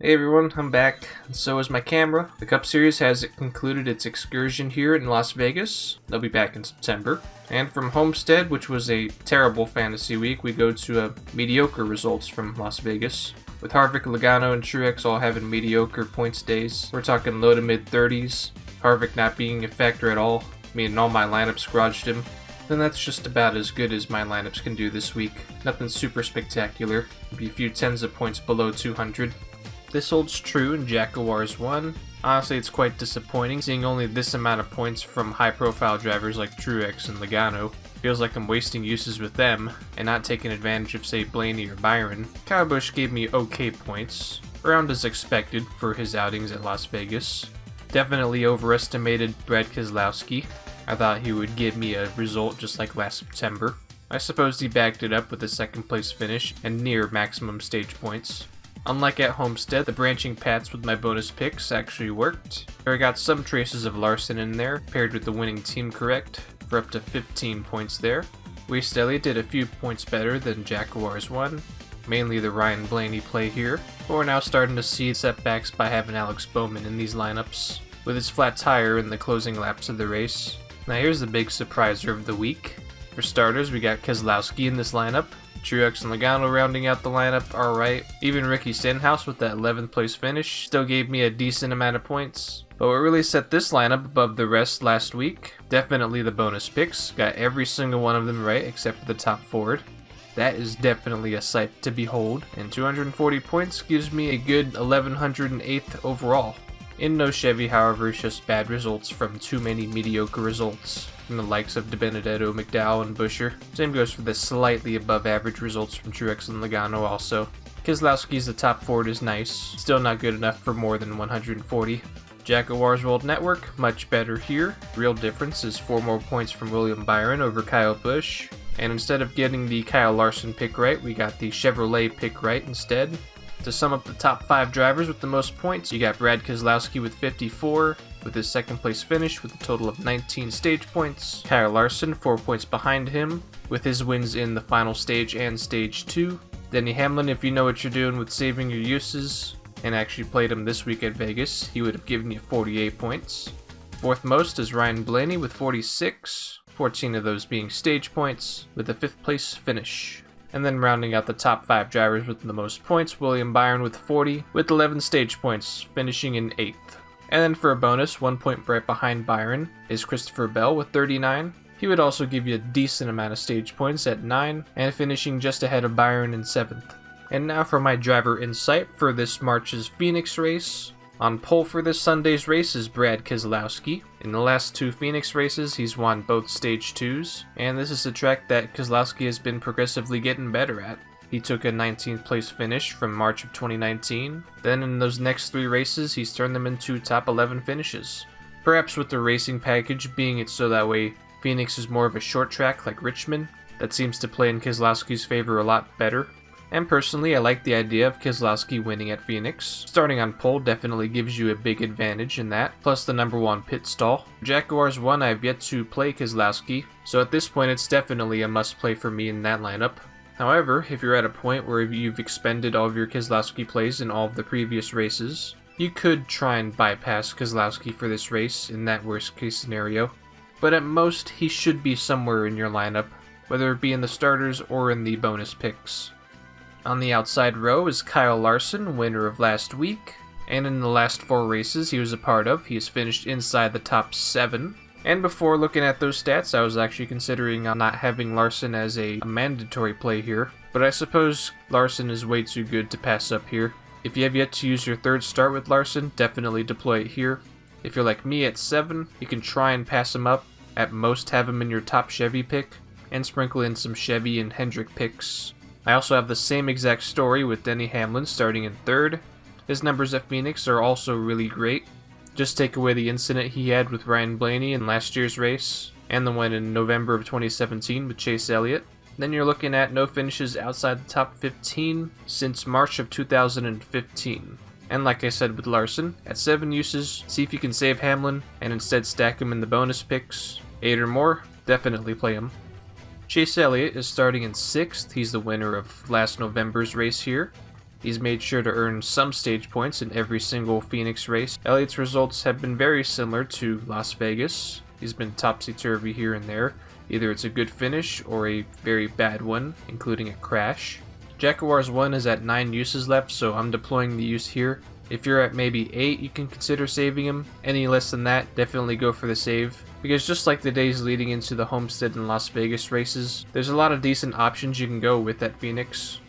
Hey everyone, I'm back, and so is my camera. The Cup Series has concluded its excursion here in Las Vegas. They'll be back in September. And from Homestead, which was a terrible fantasy week, we go to mediocre results from Las Vegas. With Harvick, Logano, and Truex all having mediocre points days. We're talking low to mid 30s. Harvick not being a factor at all, meaning all my lineups grudged him. Then that's just about as good as my lineups can do this week. Nothing super spectacular. Maybe a few tens of points below 200. This holds true in Jackuwarz 1. Honestly, it's quite disappointing seeing only this amount of points from high-profile drivers like Truex and Logano. Feels like I'm wasting uses with them and not taking advantage of, say, Blaney or Byron. Kyle Busch gave me okay points, around as expected for his outings at Las Vegas. Definitely overestimated Brad Keselowski. I thought he would give me a result just like last September. I suppose he backed it up with a second place finish and near maximum stage points. Unlike at Homestead, the branching paths with my bonus picks actually worked. I got some traces of Larson in there, paired with the winning team correct, for up to 15 points there. Waste Elliott did a few points better than Jackuwarz 1, mainly the Ryan Blaney play here. But we're now starting to see setbacks by having Alex Bowman in these lineups, with his flat tire in the closing laps of the race. Now here's the big surpriser of the week. For starters, we got Keselowski in this lineup. Truex and Logano rounding out the lineup, alright. Even Ricky Stenhouse with that 11th place finish still gave me a decent amount of points. But what really set this lineup above the rest last week, definitely the bonus picks. Got every single one of them right except for the top forward. That is definitely a sight to behold, and 240 points gives me a good 1108th overall. In no Chevy, however, it's just bad results from too many mediocre results from the likes of DiBenedetto, McDowell, and Buescher. Same goes for the slightly above average results from Truex and Logano also. Keselowski's the top forward is nice, still not good enough for more than 140. Jackuwarz World Network, much better here. Real difference is 4 more points from William Byron over Kyle Busch. And instead of getting the Kyle Larson pick right, we got the Chevrolet pick right instead. To sum up the top 5 drivers with the most points, you got Brad Keselowski with 54, with his second place finish with a total of 19 stage points. Kyle Larson 4 points behind him, with his wins in the final stage and stage 2. Denny Hamlin, if you know what you're doing with saving your uses, and actually played him this week at Vegas, he would have given you 48 points. Fourth most is Ryan Blaney with 46, 14 of those being stage points, with a 5th place finish. And then rounding out the top 5 drivers with the most points, William Byron with 40, with 11 stage points, finishing in 8th. And then for a bonus, 1 point right behind Byron is Christopher Bell with 39. He would also give you a decent amount of stage points at 9, and finishing just ahead of Byron in 7th. And now for my driver insight for this March's Phoenix race. On pole for this Sunday's race is Brad Keselowski. In the last 2 Phoenix races, he's won both stage 2s, and this is a track that Keselowski has been progressively getting better at. He took a 19th place finish from March of 2019. Then in those next 3 races, he's turned them into top 11 finishes. Perhaps with the racing package being it so that way Phoenix is more of a short track like Richmond, that seems to play in Keselowski's favor a lot better. And personally, I like the idea of Keselowski winning at Phoenix. Starting on pole definitely gives you a big advantage in that, plus the number 1 pit stall. Jackuwarz 1, I've yet to play Keselowski, so at this point it's definitely a must play for me in that lineup. However, if you're at a point where you've expended all of your Keselowski plays in all of the previous races, you could try and bypass Keselowski for this race in that worst case scenario. But at most, he should be somewhere in your lineup, whether it be in the starters or in the bonus picks. On the outside row is Kyle Larson, winner of last week, and in the last 4 races he was a part of, he has finished inside the top 7. And before looking at those stats, I was actually considering not having Larson as a mandatory play here, but I suppose Larson is way too good to pass up here. If you have yet to use your 3rd start with Larson, definitely deploy it here. If you're like me at 7, you can try and pass him up, at most have him in your top Chevy pick, and sprinkle in some Chevy and Hendrick picks. I also have the same exact story with Denny Hamlin starting in 3rd. His numbers at Phoenix are also really great. Just take away the incident he had with Ryan Blaney in last year's race, and the one in November of 2017 with Chase Elliott. Then you're looking at no finishes outside the top 15 since March of 2015. And like I said with Larson, at 7 uses, see if you can save Hamlin and instead stack him in the bonus picks. 8 or more, definitely play him. Chase Elliott is starting in 6th. He's the winner of last November's race here. He's made sure to earn some stage points in every single Phoenix race. Elliot's results have been very similar to Las Vegas. He's been topsy-turvy here and there. Either it's a good finish or a very bad one, including a crash. Jackuwarz 1 is at 9 uses left, so I'm deploying the use here. If you're at maybe 8, you can consider saving him. Any less than that, definitely go for the save. Because just like the days leading into the Homestead and Las Vegas races, there's a lot of decent options you can go with at Phoenix.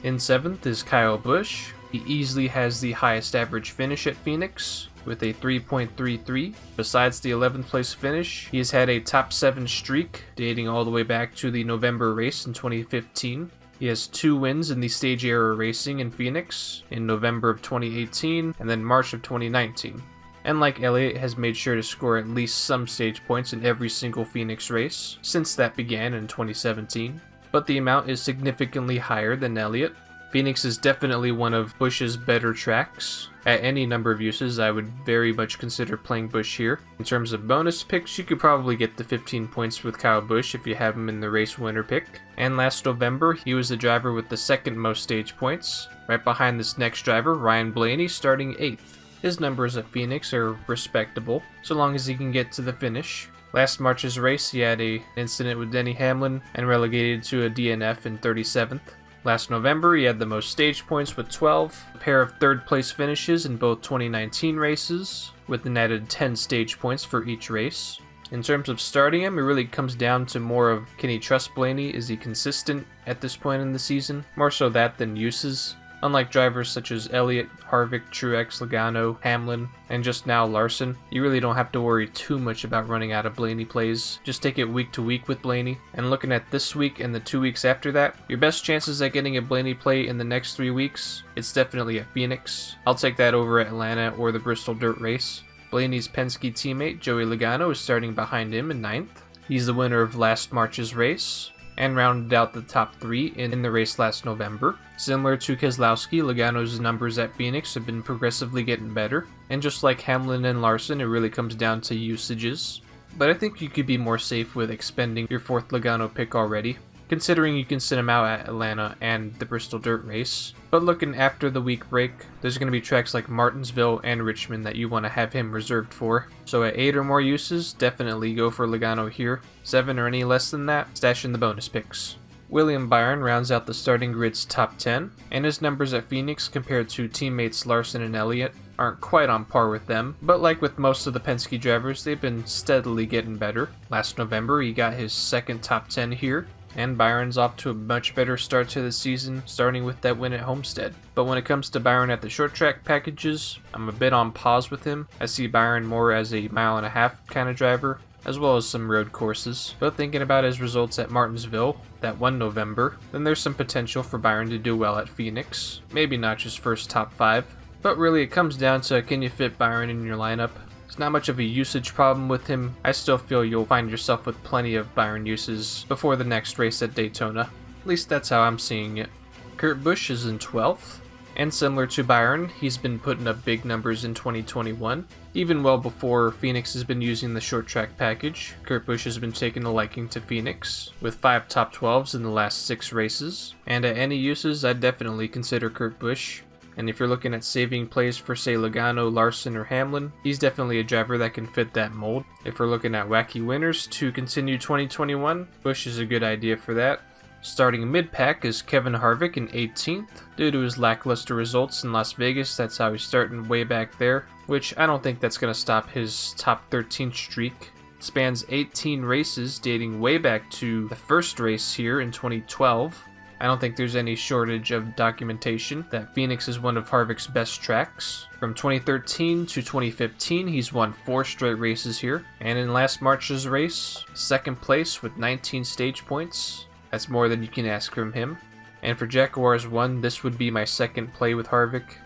In 7th is Kyle Busch. He easily has the highest average finish at Phoenix with a 3.33. Besides the 11th place finish, he has had a top 7 streak dating all the way back to the November race in 2015. He has 2 wins in the stage era racing in Phoenix in November of 2018 and then March of 2019. And like Elliott, has made sure to score at least some stage points in every single Phoenix race since that began in 2017. But the amount is significantly higher than Elliott. Phoenix is definitely one of Busch's better tracks. At any number of uses, I would very much consider playing Busch here. In terms of bonus picks, you could probably get the 15 points with Kyle Busch if you have him in the race winner pick. And last November, he was the driver with the second most stage points. Right behind this next driver, Ryan Blaney, starting 8th. His numbers at Phoenix are respectable, so long as he can get to the finish. Last March's race, he had an incident with Denny Hamlin and relegated to a DNF in 37th. Last November, he had the most stage points with 12, a pair of third place finishes in both 2019 races, with an added 10 stage points for each race. In terms of starting him, it really comes down to more of, can he trust Blaney? Is he consistent at this point in the season? More so that than uses. Unlike drivers such as Elliott, Harvick, Truex, Logano, Hamlin, and just now Larson, you really don't have to worry too much about running out of Blaney plays. Just take it week to week with Blaney. And looking at this week and the 2 weeks after that, your best chances at getting a Blaney play in the next 3 weeks, it's definitely at Phoenix. I'll take that over at Atlanta or the Bristol Dirt Race. Blaney's Penske teammate Joey Logano is starting behind him in 9th. He's the winner of last March's race and rounded out the top 3 in the race last November. Similar to Keselowski, Logano's numbers at Phoenix have been progressively getting better, and just like Hamlin and Larson, it really comes down to usages. But I think you could be more safe with expending your 4th Logano pick already, considering you can sit him out at Atlanta and the Bristol Dirt Race. But looking after the week break, there's going to be tracks like Martinsville and Richmond that you want to have him reserved for. So at 8 or more uses, definitely go for Logano here. 7 or any less than that, stash in the bonus picks. William Byron rounds out the starting grid's top 10, and his numbers at Phoenix compared to teammates Larson and Elliott aren't quite on par with them, but like with most of the Penske drivers, they've been steadily getting better. Last November, he got his second top 10 here, and Byron's off to a much better start to the season, starting with that win at Homestead. But when it comes to Byron at the short track packages, I'm a bit on pause with him. I see Byron more as a mile-and-a-half kind of driver, as well as some road courses. But thinking about his results at Martinsville, that one November, then there's some potential for Byron to do well at Phoenix. Maybe not just first top 5, but really it comes down to, can you fit Byron in your lineup? It's not much of a usage problem with him. I still feel you'll find yourself with plenty of Byron uses before the next race at Daytona. At least that's how I'm seeing it. Kurt Busch is in 12th. And similar to Byron, he's been putting up big numbers in 2021. Even well before Phoenix has been using the short track package, Kurt Busch has been taking a liking to Phoenix, with 5 top 12s in the last 6 races. And at any uses, I'd definitely consider Kurt Busch. And if you're looking at saving plays for say Logano, Larson, or Hamlin, he's definitely a driver that can fit that mold. If we're looking at wacky winners to continue 2021, Busch is a good idea for that. Starting mid-pack is Kevin Harvick in 18th. Due to his lackluster results in Las Vegas, that's how he's starting way back there, which I don't think that's going to stop his top 13 streak. It spans 18 races dating way back to the first race here in 2012. I don't think there's any shortage of documentation that Phoenix is one of Harvick's best tracks. From 2013 to 2015, he's won 4 straight races here, and in last March's race, 2nd place with 19 stage points. That's more than you can ask from him. And for Jackuwarz 1, this would be my 2nd play with Harvick.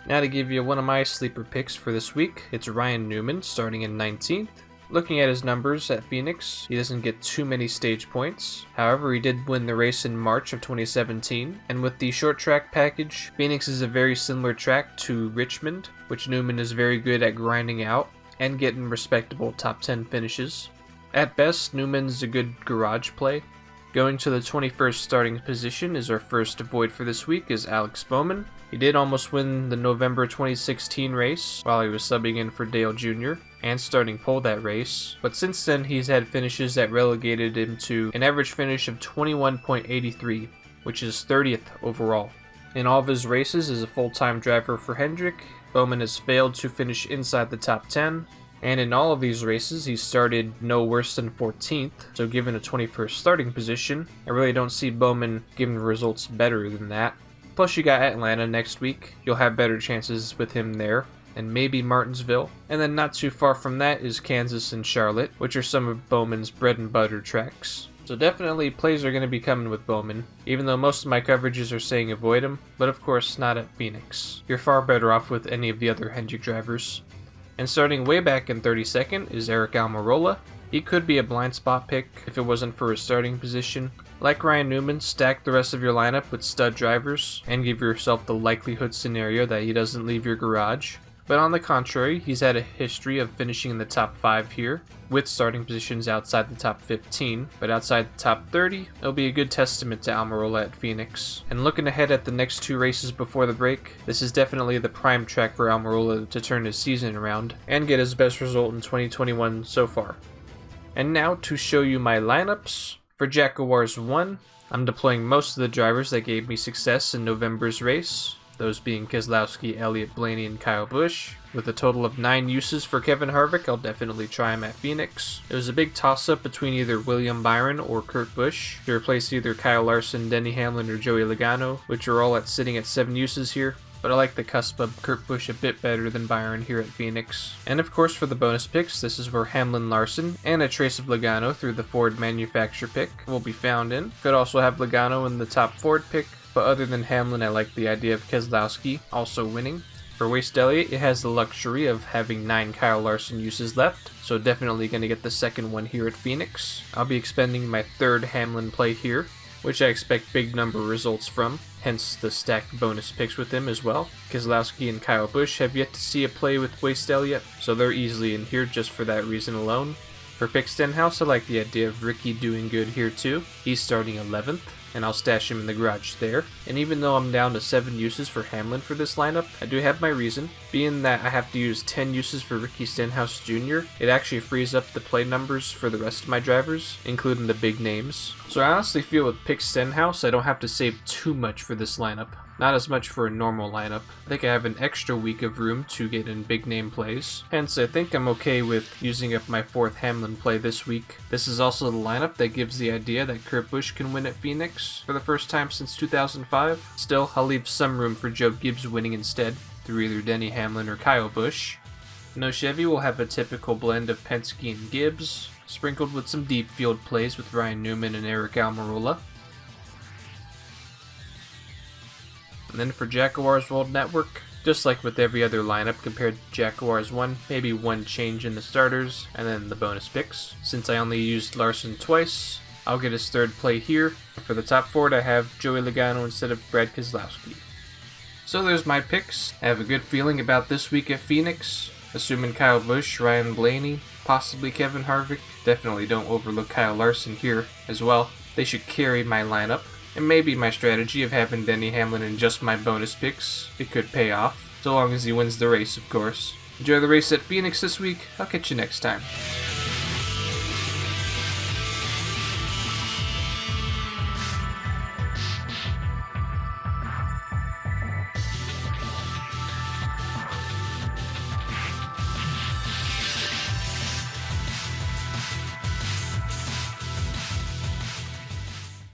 Now to give you one of my sleeper picks for this week, it's Ryan Newman starting in 19th. Looking at his numbers at Phoenix, he doesn't get too many stage points. However, he did win the race in March of 2017, and with the short track package, Phoenix is a very similar track to Richmond, which Newman is very good at grinding out and getting respectable top 10 finishes. At best, Newman's a good garage play. Going to the 21st starting position is our first void for this week is Alex Bowman. He did almost win the November 2016 race while he was subbing in for Dale Jr. and starting pole that race, but since then he's had finishes that relegated him to an average finish of 21.83, which is 30th overall. In all of his races as a full-time driver for Hendrick, Bowman has failed to finish inside the top 10, and in all of these races he's started no worse than 14th, so given a 21st starting position, I really don't see Bowman giving results better than that. Plus you got Atlanta next week, you'll have better chances with him there, and maybe Martinsville. And then not too far from that is Kansas and Charlotte, which are some of Bowman's bread and butter tracks. So definitely plays are going to be coming with Bowman, even though most of my coverages are saying avoid him, but of course not at Phoenix. You're far better off with any of the other Hendrick drivers. And starting way back in 32nd is Eric Almirola. He could be a blind spot pick if it wasn't for his starting position. Like Ryan Newman, stack the rest of your lineup with stud drivers and give yourself the likelihood scenario that he doesn't leave your garage. But on the contrary, he's had a history of finishing in the top 5 here, with starting positions outside the top 15, but outside the top 30, it'll be a good testament to Almirola at Phoenix. And looking ahead at the next 2 races before the break, this is definitely the prime track for Almirola to turn his season around and get his best result in 2021 so far. And now to show you my lineups. For Jackuwarz 1, I'm deploying most of the drivers that gave me success in November's race, those being Keselowski, Elliott, Blaney, and Kyle Busch. With a total of 9 uses for Kevin Harvick, I'll definitely try him at Phoenix. It was a big toss-up between either William Byron or Kurt Busch to replace either Kyle Larson, Denny Hamlin, or Joey Logano, which are all sitting at 7 uses here. But I like the cusp of Kurt Busch a bit better than Byron here at Phoenix. And of course for the bonus picks, this is where Hamlin, Larson, and a trace of Logano through the Ford manufacturer pick will be found in. Could also have Logano in the top Ford pick, but other than Hamlin I like the idea of Keselowski also winning. For Waste Elliott, it has the luxury of having 9 Kyle Larson uses left, so definitely going to get the second one here at Phoenix. I'll be expending my 3rd Hamlin play here, which I expect big number results from, hence the stacked bonus picks with him as well. Keselowski and Kyle Busch have yet to see a play with Waste Elliott, so they're easily in here just for that reason alone. For Pick Stenhouse, I like the idea of Ricky doing good here too. He's starting 11th, and I'll stash him in the garage there. And even though I'm down to 7 uses for Hamlin for this lineup, I do have my reason. Being that I have to use 10 uses for Ricky Stenhouse Jr., it actually frees up the play numbers for the rest of my drivers, including the big names. So I honestly feel with Pick Stenhouse, I don't have to save too much for this lineup. Not as much for a normal lineup. I think I have an extra week of room to get in big name plays. Hence, I think I'm okay with using up my 4th Hamlin play this week. This is also the lineup that gives the idea that Kurt Busch can win at Phoenix for the first time since 2005. Still, I'll leave some room for Joe Gibbs winning instead, through either Denny Hamlin or Kyle Busch. No Chevy will have a typical blend of Penske and Gibbs, sprinkled with some deep field plays with Ryan Newman and Eric Almirola. And then for Jackuwarz World Network, just like with every other lineup compared to Jackuwarz 1, maybe one change in the starters, and then the bonus picks. Since I only used Larson twice, I'll get his 3rd play here. For the top Ford, I have Joey Logano instead of Brad Keselowski. So there's my picks. I have a good feeling about this week at Phoenix, assuming Kyle Busch, Ryan Blaney, possibly Kevin Harvick. Definitely don't overlook Kyle Larson here as well. They should carry my lineup. And maybe my strategy of having Denny Hamlin in just my bonus picks, it could pay off, so long as he wins the race, of course. Enjoy the race at Phoenix this week. I'll catch you next time.